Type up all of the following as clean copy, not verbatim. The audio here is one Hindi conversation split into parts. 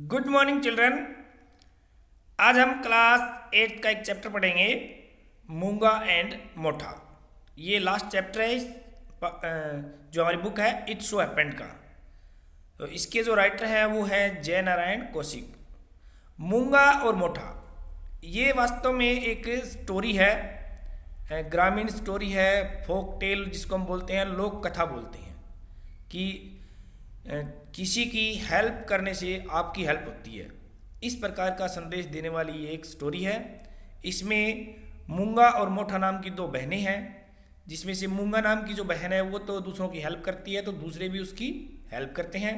Good morning children. आज हम क्लास 8 का एक चैप्टर पढ़ेंगे, मूंगा एंड मोठा। ये लास्ट चैप्टर है जो हमारी बुक है इट सो हैपेंड का। तो इसके जो राइटर हैं वो है जय नारायण कौशिक। मूंगा और मोठा ये वास्तव में एक स्टोरी है, ग्रामीण स्टोरी है, फोक टेल जिसको हम बोलते हैं, लोक कथा बोलते हैं कि किसी की हेल्प करने से आपकी हेल्प होती है। इस प्रकार का संदेश देने वाली ये एक स्टोरी है। इसमें मूंगा और मोठा नाम की दो बहनें हैं, जिसमें से मूंगा नाम की जो बहन है वो तो दूसरों की हेल्प करती है, तो दूसरे भी उसकी हेल्प करते हैं,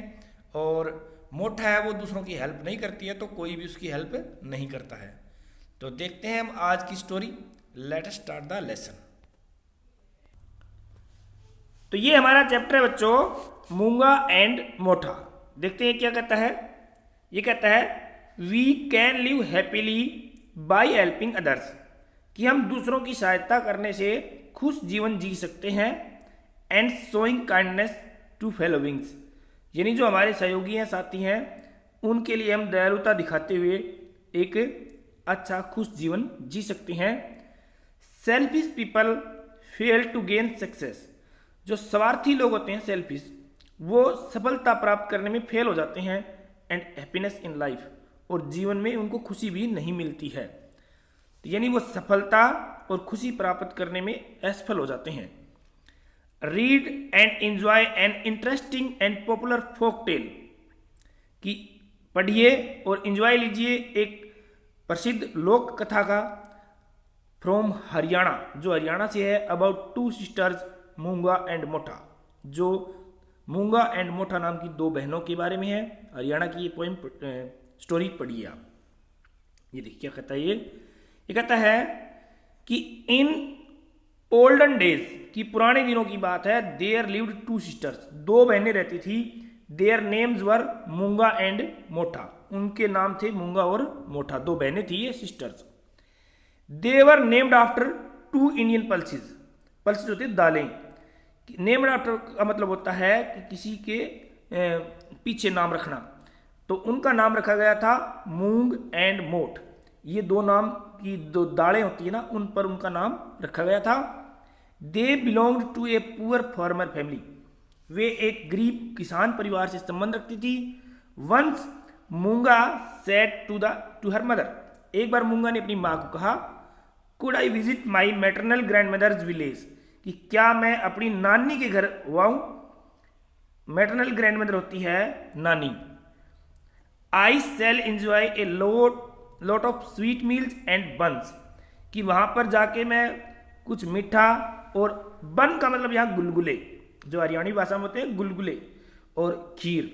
और मोठा है वो दूसरों की हेल्प नहीं करती है, तो कोई भी उसकी हेल्प नहीं करता है। तो देखते हैं हम आज की story. Let us start the lesson. तो ये हमारा चैप्टर है बच्चों, मूंगा एंड मोठा। देखते हैं क्या कहता है। ये कहता है we can live happily by helping others, कि हम दूसरों की सहायता करने से खुश जीवन जी सकते हैं। And showing kindness to fellow beings, यानी जो हमारे सहयोगी हैं, साथी हैं, उनके लिए हम दयालुता दिखाते हुए एक अच्छा खुश जीवन जी सकते हैं। Selfish people fail to gain success, जो स्वार्थी लोग होते हैं सेल्फिश, वो सफलता प्राप्त करने में फेल हो जाते हैं। एंड हैप्पीनेस इन लाइफ, और जीवन में उनको खुशी भी नहीं मिलती है, यानी वो सफलता और खुशी प्राप्त करने में असफल हो जाते हैं। Read and enjoy an interesting and popular folk tale, कि पढ़िए और एंजॉय लीजिए एक प्रसिद्ध लोक कथा का फ्रॉम हरियाणा, जो हरियाणा से है, अबाउट टू सिस्टर्स मूंगा एंड मोठा, जो मूंगा एंड मोठा नाम की दो बहनों के बारे में है। हरियाणा की ये पोइम स्टोरी पढ़िए आप। ये देखिए क्या कहता है। ये कहता है कि इन ओल्डन डेज, की पुराने दिनों की बात है, देयर लिव्ड टू सिस्टर्स, दो बहनें रहती थी। देयर नेम्स वर मूंगा एंड मोठा, उनके नाम थे मूंगा और मोठा, दो बहनें थी ये सिस्टर्स। दे वर named after two Indian pulses, pulses होती है दालें। नेम्ड आफ्टर का मतलब होता है कि किसी के पीछे नाम रखना, तो उनका नाम रखा गया था मूंग एंड मोठ। ये दो नाम की दो दालें होती है ना, उन पर उनका नाम रखा गया था। They belong to a poor farmer family, वे एक गरीब किसान परिवार से संबंध रखती थी। वंस मूंगा सेड टू हर मदर, एक बार मूंगा ने अपनी माँ को कहा, could I visit my maternal grandmother's village, कि क्या मैं अपनी नानी के घर आऊं। मैटरनल ग्रैंड मदर होती है नानी। I shall enjoy a lot of sweet meals and buns, कि वहां पर जाके मैं कुछ मीठा, और बन का मतलब यहाँ गुलगुले, जो हरियाणी भाषा में होते हैं गुलगुले, और खीर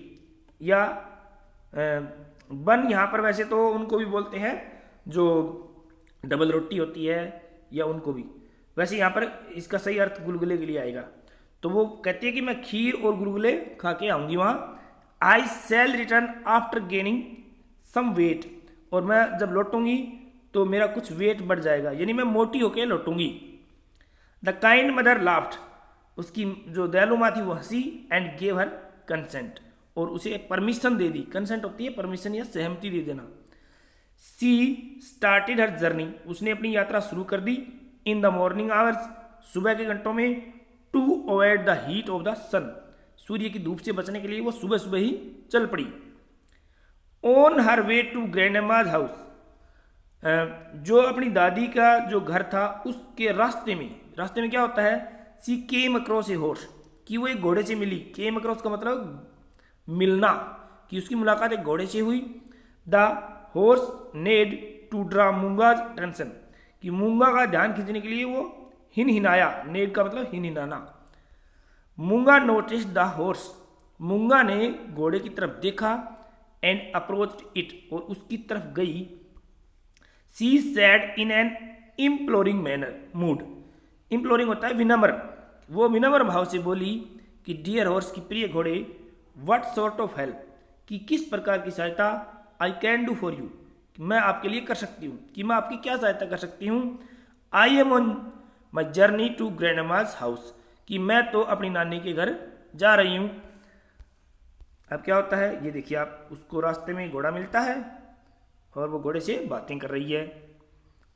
या बन यहाँ पर वैसे तो उनको भी बोलते हैं जो डबल रोटी होती है, या उनको भी, वैसे यहाँ पर इसका सही अर्थ गुलगुले के लिए आएगा। तो वो कहती है कि मैं खीर और गुलगुले खा के आऊंगी वहाँ। I shall return after gaining some weight, और मैं जब लौटूंगी तो मेरा कुछ वेट बढ़ जाएगा, यानी मैं मोटी होके लौटूंगी। द काइंड मदर लाफ्ट, उसकी जो दयालु माँ थी वो हंसी। एंड गेव हर कंसेंट, और उसे परमिशन दे दी। कंसेंट होती है परमिशन या सहमति दे देना। सी स्टार्टेड हर जर्नी, उसने अपनी यात्रा शुरू कर दी। इन द मॉर्निंग आवर्स, सुबह के घंटों में। To avoid the heat of the sun, सूर्य की धूप से बचने के लिए वो सुबह सुबह ही चल पड़ी। On her way to grandma's house, जो अपनी दादी का जो घर था उसके रास्ते में क्या होता है, सी केम अक्रॉस ए हॉर्स, कि वो एक घोड़े से मिली। केम अक्रॉस का मतलब मिलना, कि उसकी मुलाकात एक घोड़े से हुई। The horse needed to draw Moonga's attention, कि मूंगा का ध्यान खींचने के लिए वो हिनहिनाया। नेड का मतलब हिनहिनाना। मूंगा नोटिस द हॉर्स, मूंगा ने घोड़े की तरफ देखा। एंड अप्रोच्ड इट, और उसकी तरफ गई। She said in an imploring manner mood, imploring होता है विनम्र, वो विनम्र भाव से बोली कि डियर हॉर्स, की प्रिय घोड़े, व्हाट सॉर्ट ऑफ हेल्प, कि किस प्रकार की सहायता आई कैन डू फॉर यू, मैं आपके लिए कर सकती हूँ, कि मैं आपकी क्या सहायता कर सकती हूँ। I am on my journey to grandma's house, कि मैं तो अपनी नानी के घर जा रही हूँ। अब क्या होता है, ये देखिए आप, उसको रास्ते में घोड़ा मिलता है और वो घोड़े से बातें कर रही है।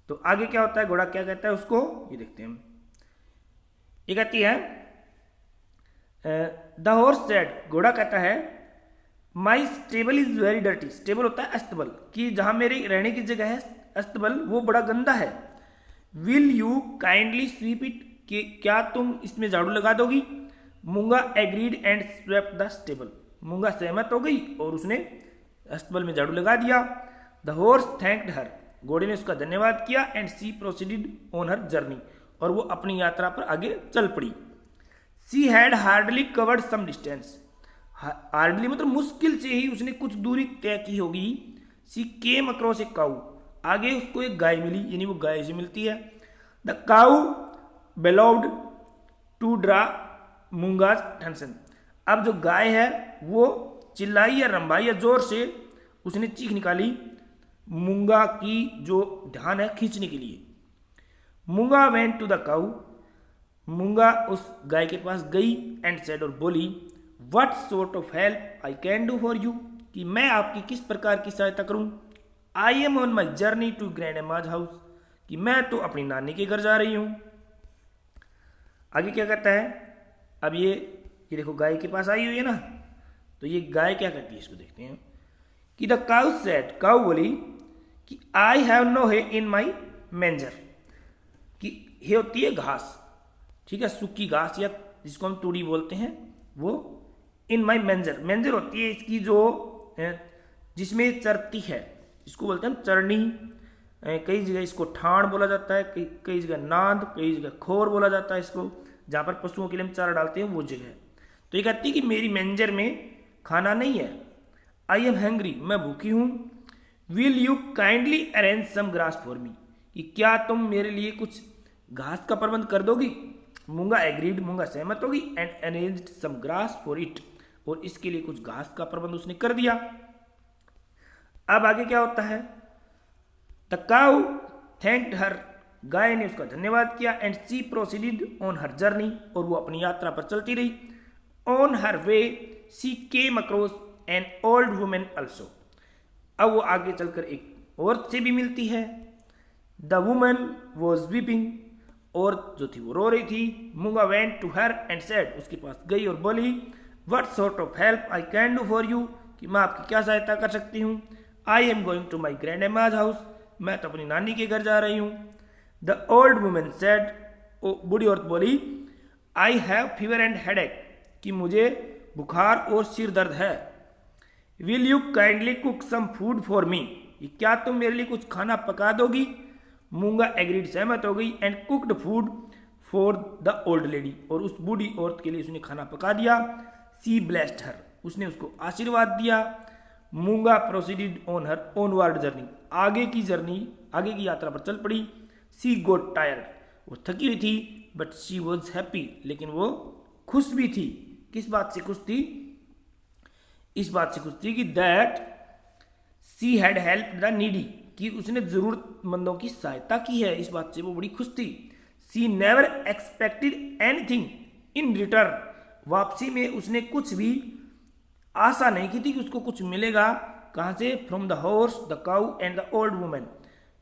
तो आगे क्या होता है, घोड़ा क्या कहता है उसको, ये देखते हैं हम। ये कहती है द हॉर्स सेड, घोड़ा कहता है my stable is very dirty. Stable होता है अस्तबल, कि जहां मेरी रहने की जगह है अस्तबल वो बड़ा गंदा है। Will you kindly sweep it, कि क्या तुम इसमें झाड़ू लगा दोगी। Moonga agreed and swept the stable, Moonga सहमत हो गई और उसने अस्तबल में झाड़ू लगा दिया। द हॉर्स थैंक्ड हर, घोड़े ने उसका धन्यवाद किया। And she proceeded on her journey, और वो अपनी यात्रा पर आगे चल पड़ी। She had hardly covered some distance, hardly मतलब मुश्किल से ही उसने कुछ दूरी तय की होगी। सी केम अक्रॉस ए काऊ, आगे उसको एक गाय मिली, यानी वो गाय से मिलती है। The cow bellowed to draw Moonga's attention, अब जो गाय है वो चिल्लाई या रंभाई या जोर से उसने चीख निकाली मूंगा की जो ध्यान है खींचने के लिए। मूंगा वेंट टू द काऊ, मूंगा उस गाय के पास गई। एंड सेड, और बोली, what sort of help I can do for you, कि मैं आपकी किस प्रकार की सहायता करूं। I am on my journey to grandma's house, कि मैं तो अपनी नानी के घर जा रही हूं। आगे क्या कहता है, अब ये देखो गाय के पास आई हुई है ना, तो ये गाय क्या करती है इसको देखते हैं। कि द काउ सेड, काउ बोली कि आई हैव नो हे इन माई मेंजर, कि हे होती है घास, ठीक है, सूखी घास या जिसको हम तूड़ी बोलते हैं वो। इन माई मेंजर, मेंजर होती है इसकी जो जिसमें चरती है, इसको बोलते हैं चरनी। कई जगह इसको ठाण बोला जाता है, कई जगह नांद, कई जगह खोर बोला जाता है इसको, जहाँ पर पशुओं के लिए हम चारा डालते हैं वो जगह। तो ये कहती है कि मेरी मेंजर में खाना नहीं है। आई एम हैंग्री, मैं भूखी हूँ। Will you kindly arrange some grass for me, कि क्या तुम मेरे लिए कुछ घास का प्रबंध कर दोगी। मूंगा एग्रीड, मूंगा सहमत होगी। And arranged some grass for it, और इसके लिए कुछ घास का प्रबंध उसने कर दिया। अब आगे क्या होता है, द काउ थैंक्ड हर, गाय ने उसका धन्यवाद किया। And she proceeded on her journey, और वो अपनी यात्रा पर चलती रही। On her way she came across an old women also, अब वो आगे चलकर एक औरत से भी मिलती है। द वुमन वॉज वीपिंग, और जो थी वो रो रही थी। Moonga went to her and said, उसके पास गई और बोली, what sort of help I can do for you, कि मैं आपकी क्या सहायता कर सकती हूँ। I am going to my grandma's house, मैं तो अपनी नानी के घर जा रही हूँ। द ओल्ड वुमेन सेड, बूढ़ी औरत बोली, I have fever and headache, कि मुझे बुखार और सिर दर्द है। Will you kindly cook some food for me, क्या तुम मेरे लिए कुछ खाना पका दोगी। मूंगा एग्रीड, सहमत हो गई। And cooked food for the old lady, और उस बूढ़ी औरत के लिए उसने खाना पका दिया। सी ब्लेस्ड हर, उसने उसको आशीर्वाद दिया। मूंगा प्रोसीडेड ऑन हर ओनवर्ड जर्नी, आगे की जर्नी, आगे की यात्रा पर चल पड़ी। सी गोट टायर्ड, वो थकी हुई थी। बट शी वॉज हैप्पी, लेकिन वो खुश भी थी। किस बात से खुश थी, इस बात से खुश थी कि that she had help the needy, कि उसने जरूरतमंदों की सहायता की है, इस बात से वो बड़ी खुश थी। She never expected anything in return, वापसी में उसने कुछ भी आशा नहीं की थी कि उसको कुछ मिलेगा। कहाँ से, from the horse, the cow and the old women,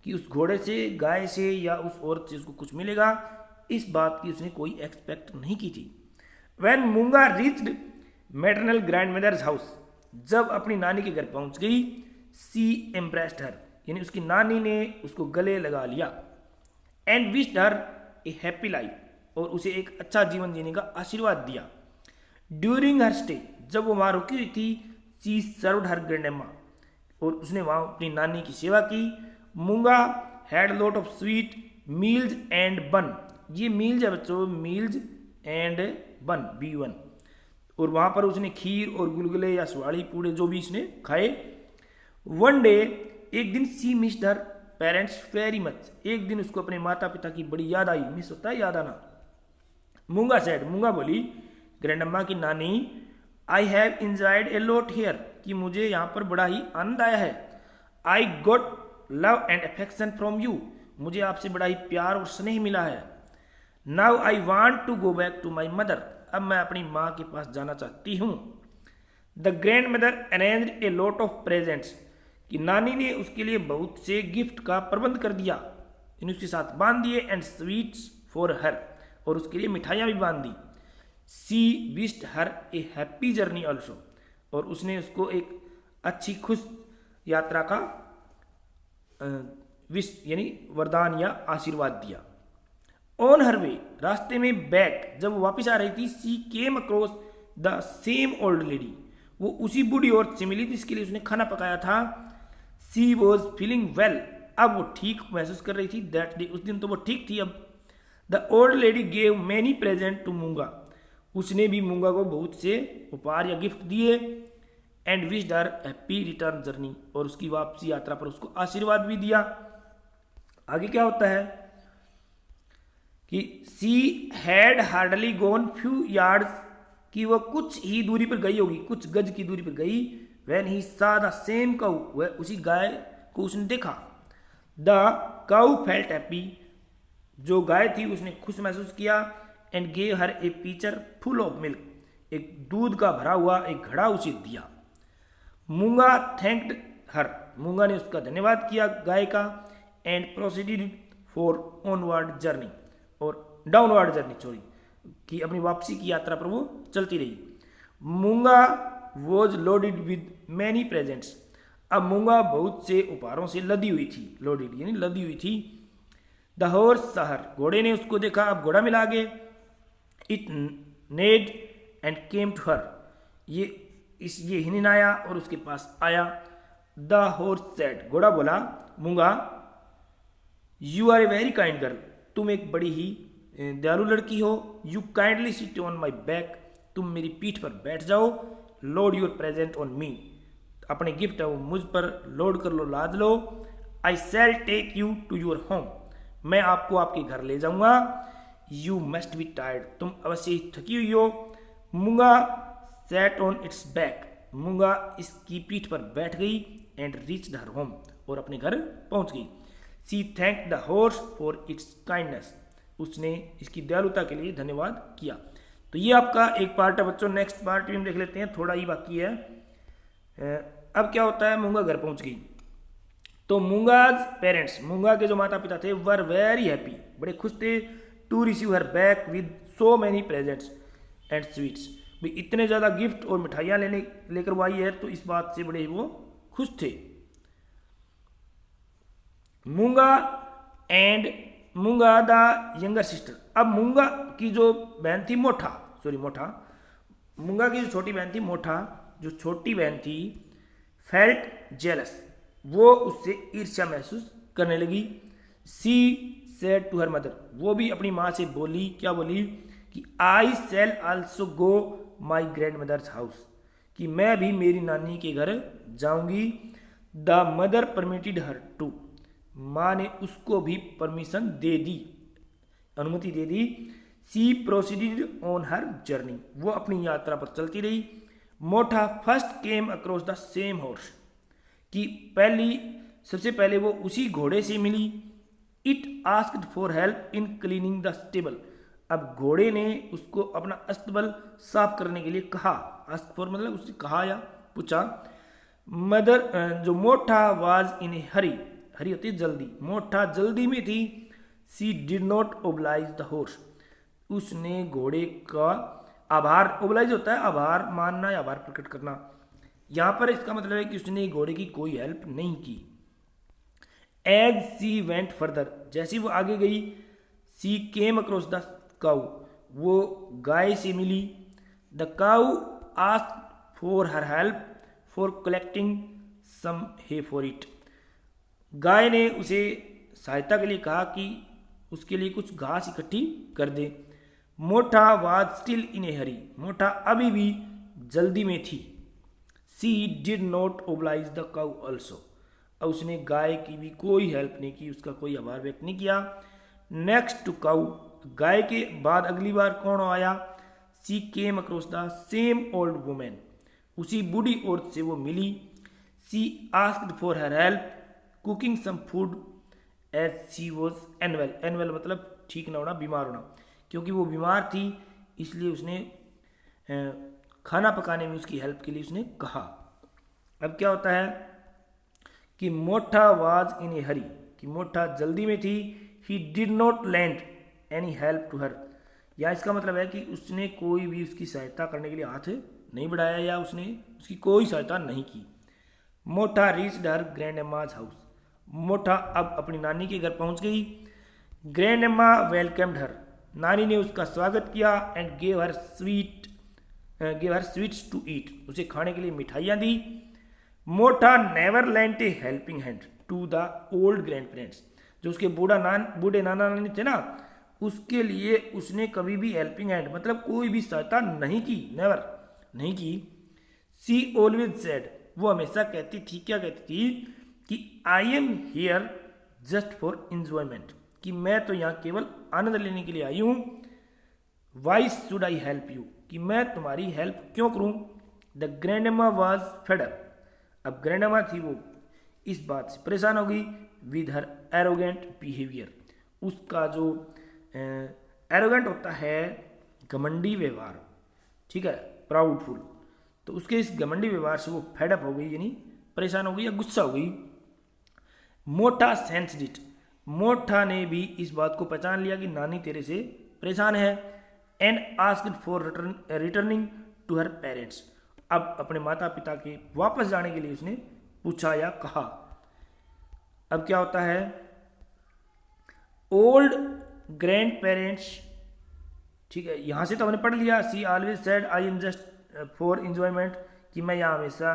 कि उस घोड़े से, गाय से या उस औरत से उसको कुछ मिलेगा, इस बात की उसने कोई एक्सपेक्ट नहीं की थी। व्हेन मूंगा रीच्ड मैटरनल ग्रैंडमदर्स हाउस, जब अपनी नानी के घर पहुंच गई। सी इम्प्रेस्ड हर, यानी उसकी नानी ने उसको गले लगा लिया। And wished her a happy life, और उसे एक अच्छा जीवन जीने का आशीर्वाद दिया। ड्यूरिंग हर स्टे, जब वो वहाँ रुकी हुई थी। सी सर्व्ड हर ग्रैंडम्मा, और उसने वहाँ अपनी नानी की सेवा की। मूंगा had lot of sweet meals and बन, ये मील्स है बच्चों, मील्स एंड बन, B1, और वहाँ पर उसने खीर और गुलगुले या सुवाड़ी पूड़े जो भी इसने खाए। वन डे, एक दिन, सी मिस्ड हर पेरेंट्स वेरी मच, एक दिन उसको अपने माता पिता की बड़ी याद आई। मिस होता है याद आना। मूंगा सेड, मूंगा बोली ग्रैंडम्मा की नानी, I have enjoyed a lot here, कि मुझे यहाँ पर बड़ा ही आनंद आया है। I got love and affection from you, मुझे आपसे बड़ा ही प्यार और स्नेह मिला है। Now I want to go back to my mother, अब मैं अपनी माँ के पास जाना चाहती हूँ। The grandmother arranged a lot of presents, कि नानी ने उसके लिए बहुत से गिफ्ट का प्रबंध कर दिया, यानी उसके साथ बांध दिए, एंड स्वीट्स फॉर हर, और उसके लिए मिठाइयाँ भी बांध दी। She wished her a happy journey also, और उसने उसको एक अच्छी खुश यात्रा का विश यानी वरदान या आशीर्वाद दिया। ऑन हर वे, रास्ते में बैक, जब वो वापस आ रही थी, she came across the same old lady, वो उसी बूढ़ी औरत से मिली जिसके लिए उसने खाना पकाया था। सी वॉज फीलिंग वेल, अब वो ठीक महसूस कर रही थी। दैट डे, उस दिन तो वो ठीक थी। अब the old lady gave many present to Moonga, उसने भी मूंगा को बहुत से उपहार या गिफ्ट दिए। And wished her happy return journey, और उसकी वापसी यात्रा पर उसको आशीर्वाद भी दिया। आगे क्या होता है कि she had hardly gone few yards, कि वह कुछ ही दूरी पर गई होगी, कुछ गज की दूरी पर गई। व्हेन ही सा द सेम काउ, वह उसी गाय को उसने देखा। द काउ फेल्ट हैप्पी, जो गाय थी उसने खुश महसूस किया। And gave her A pitcher full of milk, एक दूध का भरा हुआ एक घड़ा उसे दिया। मूंगा थैंक्ड हर, मूंगा ने उसका धन्यवाद किया गाय का। And proceeded for onward journey, और डाउनवर्ड जर्नी सॉरी, कि अपनी वापसी की यात्रा पर वो चलती रही। मूंगा was loaded with many presents, अब मूंगा बहुत से उपहारों से लदी हुई थी, लोडेड यानी लदी हुई थी। द हॉर्स सहर, घोड़े ने उसको देखा, अब घोड़ा मिला आगे। It neighed and came to her, ये हिननाया और उसके पास आया। द हॉर्स सेड, घोड़ा बोला, Moonga, you are a very kind girl, तुम एक बड़ी ही दयालु लड़की हो। You kindly sit on my back, तुम मेरी पीठ पर बैठ जाओ। Load your present on me, अपने गिफ्ट है वो मुझ पर लोड कर लो, लाद लो। I shall take you to your home, मैं आपको आपके घर ले जाऊंगा। यू मस्ट बी टायर्ड, तुम अवश्य ही थकी हुई हो। मूंगा सैट ऑन इट्स बैक, मूंगा इसकी पीठ पर बैठ गई। एंड रीच्ड हर होम, और अपने घर पहुंच गई। She thank the horse for its kindness, उसने इसकी दयालुता के लिए धन्यवाद किया। तो ये आपका एक पार्ट है बच्चों। नेक्स्ट पार्ट भी हम देख लेते हैं, थोड़ा ही बाकी है। अब क्या होता है, मूंगा घर पहुंच गई तो मूंगाज पेरेंट्स, मूंगा के जो माता पिता थे, वर वेरी हैप्पी, बड़े खुश थे। To receive her back with so many presents and sweets, भी इतने ज़्यादा गिफ्ट और मिठाइयाँ लेकर वो आई है, तो इस बात से बड़े वो खुश थे। मूंगा एंड मूंगा द यंगर सिस्टर, अब मूंगा की जो बहन थी मोठा, मूंगा की जो छोटी बहन थी मोठा, जो छोटी बहन थी, फेल्ट जेलस, वो उससे ईर्ष्या महसूस करने लगी। She said to her mother, वो भी अपनी माँ से बोली, क्या बोली कि I shall also go my grandmother's house, कि मैं भी मेरी नानी के घर जाऊंगी। The mother permitted her to, माँ ने उसको भी परमिशन दे दी, अनुमति दे दी। She proceeded on her journey, वो अपनी यात्रा पर चलती रही। Motha first came across the same horse, कि सबसे पहले वो उसी घोड़े से मिली। It asked for help in cleaning the stable, अब घोड़े ने उसको अपना अस्तबल साफ करने के लिए कहा। आस्क फॉर मतलब उसने कहा या पूछा। मदर जो मोठा वाज इन ए हरी, हरी होती है जल्दी, मोठा जल्दी में थी। She did not oblige the horse, उसने घोड़े का आभार, ओबलाइज होता है आभार मानना या आभार प्रकट करना, यहाँ पर इसका मतलब है कि उसने घोड़े की कोई हेल्प नहीं की। एज सी वेंट फर्दर, जैसी वो आगे गई, she came across the cow, वो गाय से मिली। The cow asked for her help for collecting some hay for it, गाय ने उसे सहायता के लिए कहा कि उसके लिए कुछ घास इकट्ठी कर दे। मोठा वाज स्टिल इन ए हरी, मोठा अभी भी जल्दी में थी। She did not oblige the cow also, अब उसने गाय की भी कोई हेल्प नहीं की, उसका कोई आभार व्यक्त नहीं किया। नेक्स्ट टू काउ, गाय के बाद अगली बार कौन आया? She came across the same old women, उसी बूढ़ी औरत से वो मिली। She asked for her help cooking some food as she was unwell, unwell मतलब ठीक ना होना, बीमार होना, क्योंकि वो बीमार थी इसलिए उसने खाना पकाने में उसकी हेल्प के लिए उसने कहा। अब क्या होता है कि मोठा वाज इन ए हरी, कि मोठा जल्दी में थी। He did not lend any help to her, या इसका मतलब है कि उसने कोई भी उसकी सहायता करने के लिए हाथ नहीं बढ़ाया या उसने उसकी कोई सहायता नहीं की। मोठा रीच्ड हर ग्रैंड एम्माज हाउस, मोठा अब अपनी नानी के घर पहुंच गई। ग्रैंड एम्मा वेलकम्ड हर, नानी ने उसका स्वागत किया। And gave her sweets to eat, उसे खाने के लिए मिठाइयाँ दी। Motha never lent a helping hand to the old grandparents, जो उसके बूढ़े नाना नानी थे ना, उसके लिए उसने कभी भी हेल्पिंग हैंड मतलब कोई भी सहायता नहीं की, नेवर नहीं की। सी ऑलवेज सेड, वो हमेशा कहती थी, क्या कहती थी कि I am here just for enjoyment, कि मैं तो यहाँ केवल आनंद लेने के लिए आई हूँ। Why should I help you, कि मैं तुम्हारी हेल्प क्यों करूँ। The grandma was fed up, अब ग्रैंडमा थी वो इस बात से परेशान हो गई। विद हर एरोगेंट बिहेवियर, उसका जो एरोगेंट होता है घमंडी व्यवहार, ठीक है, प्राउडफुल, तो उसके इस घमंडी व्यवहार से वो फेडअप हो गई, यानी परेशान हो गई या गुस्सा हो गई। मोठा सेंस्ड इट, मोठा ने भी इस बात को पहचान लिया कि नानी तेरे से परेशान है। And asked for returning to her parents, अब अपने माता पिता के वापस जाने के लिए उसने पूछा या कहा। अब क्या होता है, ओल्ड ग्रैंड पेरेंट्स, ठीक है, यहां से तो हमने पढ़ लिया। She always said I am just for enjoyment, कि मैं यहाँ हमेशा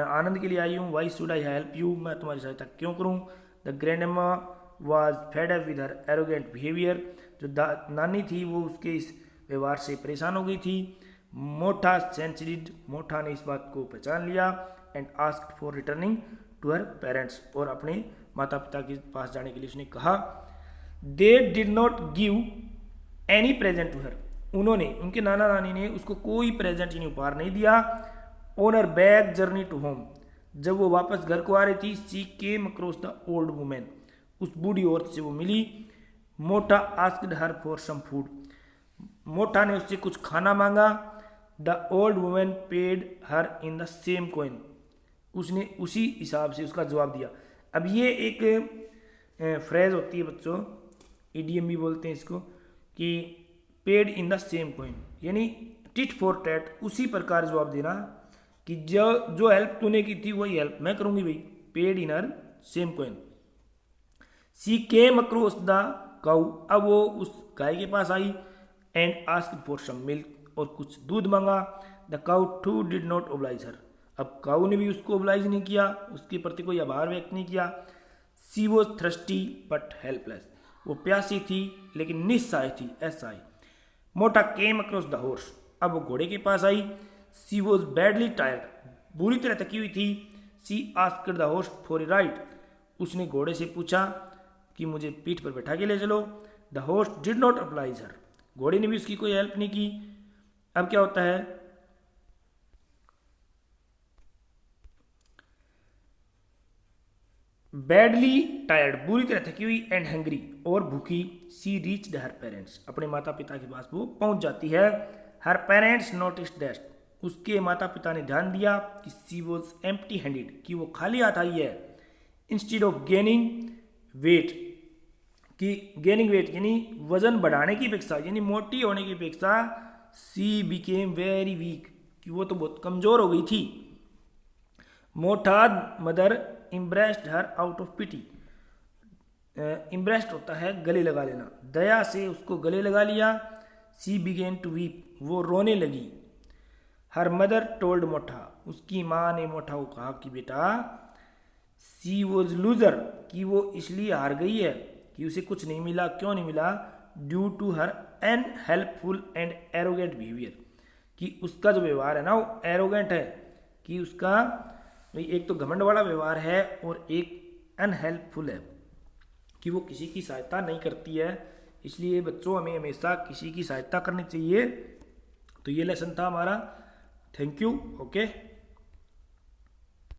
आनंद के लिए आई हूँ। Why should I help you, मैं तुम्हारी सहायता क्यों करूँ। The grandma was fed up with her arrogant behaviour, जो नानी थी वो उसके इस व्यवहार से परेशान हो गई थी। मोठा सेंसिड, मोठा ने इस बात को पहचान लिया। And asked for returning to her parents, और अपने माता पिता के पास जाने के लिए उसने कहा। They did not give any present to her, उन्होंने, उनके नाना नानी ने उसको कोई प्रेजेंट यानी उपहार नहीं दिया। On her back journey to home, जब वो वापस घर को आ रही थी। She came across the old women, उस बूढ़ी औरत से वो मिली। Motha asked her for some food, Motha ने उससे कुछ खाना मांगा। The old women paid her in the same coin, उसने उसी हिसाब से उसका जवाब दिया। अब ये एक फ्रेज होती है बच्चों, इडियम भी बोलते हैं इसको, कि paid in the same coin, यानी टिट फॉर टैट, उसी प्रकार जवाब देना कि जो हेल्प तूने की थी वही हेल्प मैं करूंगी भाई। Paid in her same coin. She came across the cow, अब वो उस गाय के पास आई। And asked for some milk, और कुछ दूध मांगा। The cow too did not oblige her, अब काउ ने भी उसको ओब्लाइज नहीं किया, उसके प्रति कोई आभार व्यक्त नहीं किया। सी वॉज थ्रस्टी बट हेल्पलेस, वो प्यासी थी लेकिन निस्सहाय थी, असहाय। मोठा केम अक्रॉस द हॉर्स, अब वो घोड़े के पास आई। सी वॉज बैडली टायर्ड, बुरी तरह थकी हुई थी। She asked the horse for a ride, उसने घोड़े से पूछा कि मुझे पीठ पर बैठा के ले चलो। The horse did not oblige her, घोड़े ने भी उसकी कोई हेल्प नहीं की। अब क्या होता है, बैडली टायर्ड, बुरी तरह थकी हुई। एंड हंग्री, और भूखी। सी रीच्ड हर पेरेंट्स, अपने माता पिता के पास वो पहुंच जाती है। हर पेरेंट्स नोटिस्ड दैट, उसके माता पिता ने ध्यान दिया कि सी वॉज एम्प्टी हैंडेड, कि वो खाली हाथ आई है। इंस्टेड ऑफ गेनिंग वेट, कि गेनिंग वेट यानी वजन बढ़ाने की अपेक्षा, यानी मोटी होने की अपेक्षा सी बिकेम वेरी वीक, कि वो तो बहुत कमजोर हो गई थी। Motha mother embraced her out of pity, embraced होता है गले लगा लेना, दया से उसको गले लगा लिया। सी बिगेन टू वीप, वो रोने लगी। हर मदर टोल्ड मोठा, उसकी माँ ने मोठा को कहा कि बेटा सी वॉज लूजर, कि वो इसलिए हार गई है कि उसे कुछ नहीं मिला। क्यों नहीं मिला? Due to her unhelpful and arrogant behaviour, कि उसका जो व्यवहार है ना वो एरोगेंट है, कि उसका एक तो घमंड वाला व्यवहार है और एक अनहेल्पफुल है, कि वो किसी की सहायता नहीं करती है। इसलिए बच्चों हमें हमेशा किसी की सहायता करनी चाहिए। तो ये लेसन था हमारा। Thank you. ओके।